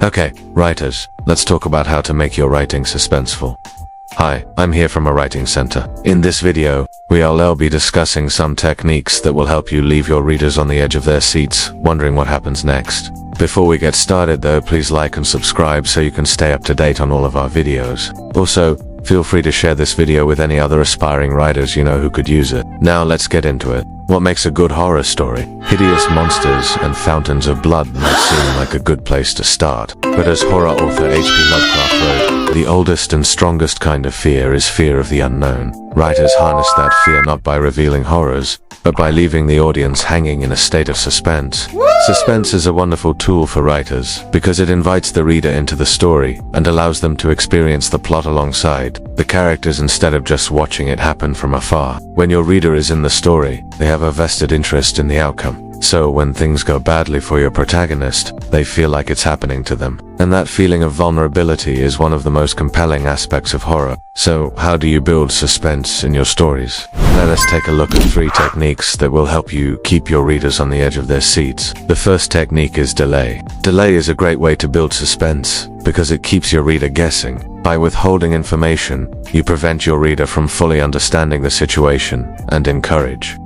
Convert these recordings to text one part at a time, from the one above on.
Okay, writers, let's talk about how to make your writing suspenseful. Hi, I'm here from a writing center. In this video, we'll be discussing some techniques that will help you leave your readers on the edge of their seats, wondering what happens next. Before we get started though, please like and subscribe so you can stay up to date on all of our videos. Also, feel free to share this video with any other aspiring writers you know who could use it. Now let's get into it. What makes a good horror story? Hideous monsters and fountains of blood might seem like a good place to start. But as horror author H.P. Lovecraft wrote, the oldest and strongest kind of fear is fear of the unknown. Writers harness that fear not by revealing horrors, but by leaving the audience hanging in a state of suspense. Suspense is a wonderful tool for writers because it invites the reader into the story and allows them to experience the plot alongside the characters instead of just watching it happen from afar. When your reader is in the story, they have a vested interest in the outcome. So when things go badly for your protagonist, they feel like it's happening to them. And that feeling of vulnerability is one of the most compelling aspects of horror. So how do you build suspense in your stories? Let us take a look at 3 techniques that will help you keep your readers on the edge of their seats. The first technique is delay. Delay is a great way to build suspense because it keeps your reader guessing. By withholding information, you prevent your reader from fully understanding the situation and encourage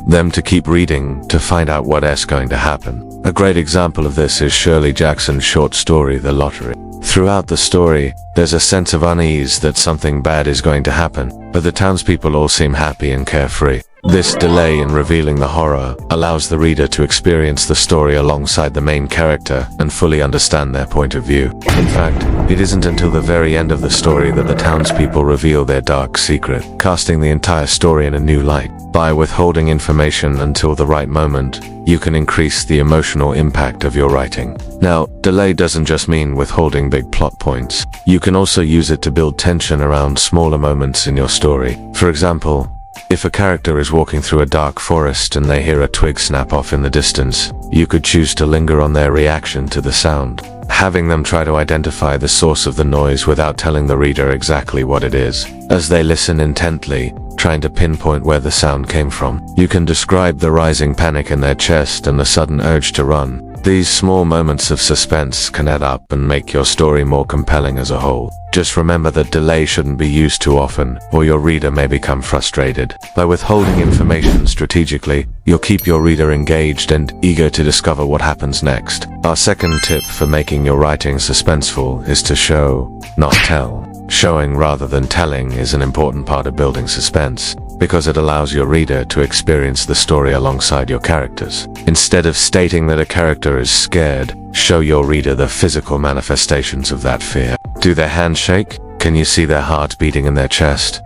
them to keep reading to find out what's going to happen. A great example of this is Shirley Jackson's short story, The Lottery. Throughout the story, there's a sense of unease that something bad is going to happen, but the townspeople all seem happy and carefree. This delay in revealing the horror allows the reader to experience the story alongside the main character and fully understand their point of view. In fact, it isn't until the very end of the story that the townspeople reveal their dark secret, casting the entire story in a new light. By withholding information until the right moment, you can increase the emotional impact of your writing. Now, delay doesn't just mean withholding big plot points. You can also use it to build tension around smaller moments in your story. For example, if a character is walking through a dark forest and they hear a twig snap off in the distance, you could choose to linger on their reaction to the sound, having them try to identify the source of the noise without telling the reader exactly what it is. As they listen intently, trying to pinpoint where the sound came from, you can describe the rising panic in their chest and the sudden urge to run. These small moments of suspense can add up and make your story more compelling as a whole. Just remember that delay shouldn't be used too often, or your reader may become frustrated. By withholding information strategically, you'll keep your reader engaged and eager to discover what happens next. Our second tip for making your writing suspenseful is to show, not tell. Showing rather than telling is an important part of building suspense, because it allows your reader to experience the story alongside your characters. Instead of stating that a character is scared, show your reader the physical manifestations of that fear. Do their hands shake? Can you see their heart beating in their chest?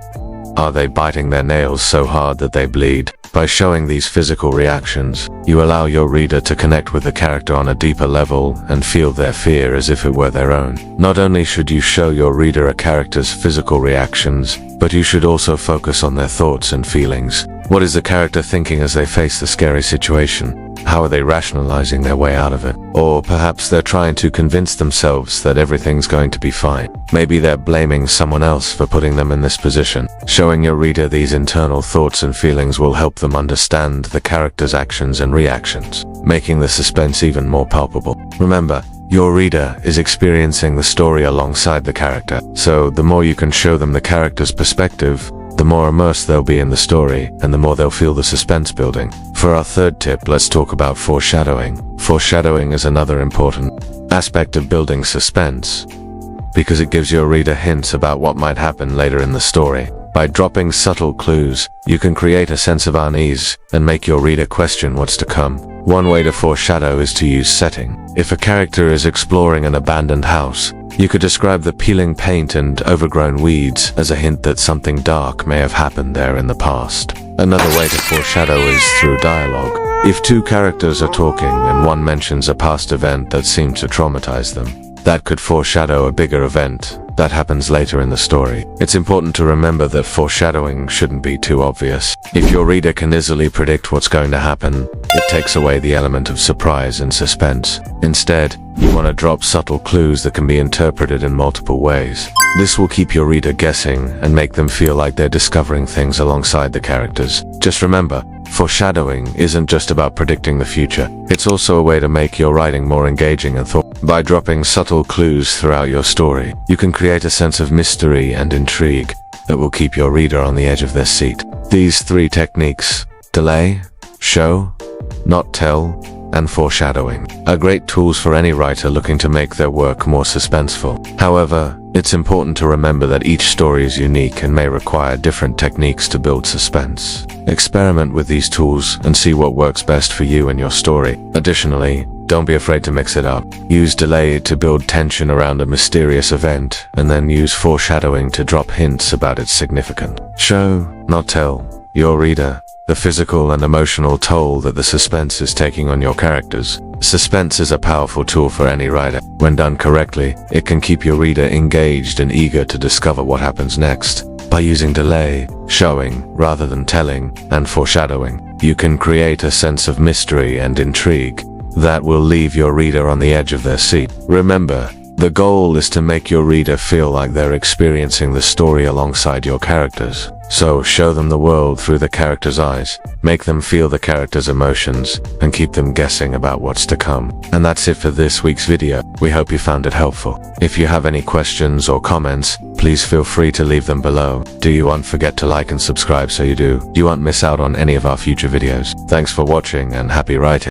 Are they biting their nails so hard that they bleed? By showing these physical reactions, you allow your reader to connect with the character on a deeper level and feel their fear as if it were their own. Not only should you show your reader a character's physical reactions, but you should also focus on their thoughts and feelings. What is the character thinking as they face the scary situation? How are they rationalizing their way out of it? Or perhaps they're trying to convince themselves that everything's going to be fine. Maybe they're blaming someone else for putting them in this position. Showing your reader these internal thoughts and feelings will help them understand the character's actions and reactions, making the suspense even more palpable. Remember, your reader is experiencing the story alongside the character, so the more you can show them the character's perspective, the more immersed they'll be in the story, and the more they'll feel the suspense building. For our third tip, let's talk about foreshadowing. Foreshadowing is another important aspect of building suspense, because it gives your reader hints about what might happen later in the story. By dropping subtle clues, you can create a sense of unease and make your reader question what's to come. One way to foreshadow is to use setting. If a character is exploring an abandoned house, you could describe the peeling paint and overgrown weeds as a hint that something dark may have happened there in the past. Another way to foreshadow is through dialogue. If 2 characters are talking and one mentions a past event that seemed to traumatize them, that could foreshadow a bigger event that happens later in the story. It's important to remember that foreshadowing shouldn't be too obvious. If your reader can easily predict what's going to happen, it takes away the element of surprise and suspense. Instead, you want to drop subtle clues that can be interpreted in multiple ways. This will keep your reader guessing and make them feel like they're discovering things alongside the characters. Just remember, Foreshadowing isn't just about predicting the future. It's also a way to make your writing more engaging and thoughtful. By dropping subtle clues throughout your story, you can create a sense of mystery and intrigue that will keep your reader on the edge of their seat. These three techniques, delay, show, not tell, and foreshadowing, are great tools for any writer looking to make their work more suspenseful. However, it's important to remember that each story is unique and may require different techniques to build suspense. Experiment with these tools and see what works best for you and your story. Additionally, don't be afraid to mix it up. Use delay to build tension around a mysterious event, and then use foreshadowing to drop hints about its significance. Show, not tell, your reader the physical and emotional toll that the suspense is taking on your characters. Suspense is a powerful tool for any writer. When done correctly, it can keep your reader engaged and eager to discover what happens next. By using delay, showing, rather than telling, and foreshadowing, you can create a sense of mystery and intrigue that will leave your reader on the edge of their seat. Remember, the goal is to make your reader feel like they're experiencing the story alongside your characters. So show them the world through the characters' eyes, make them feel the characters' emotions, and keep them guessing about what's to come. And that's it for this week's video. We hope you found it helpful. If you have any questions or comments, please feel free to leave them below. Do not forget to like and subscribe so you won't miss out on any of our future videos. Thanks for watching and happy writing.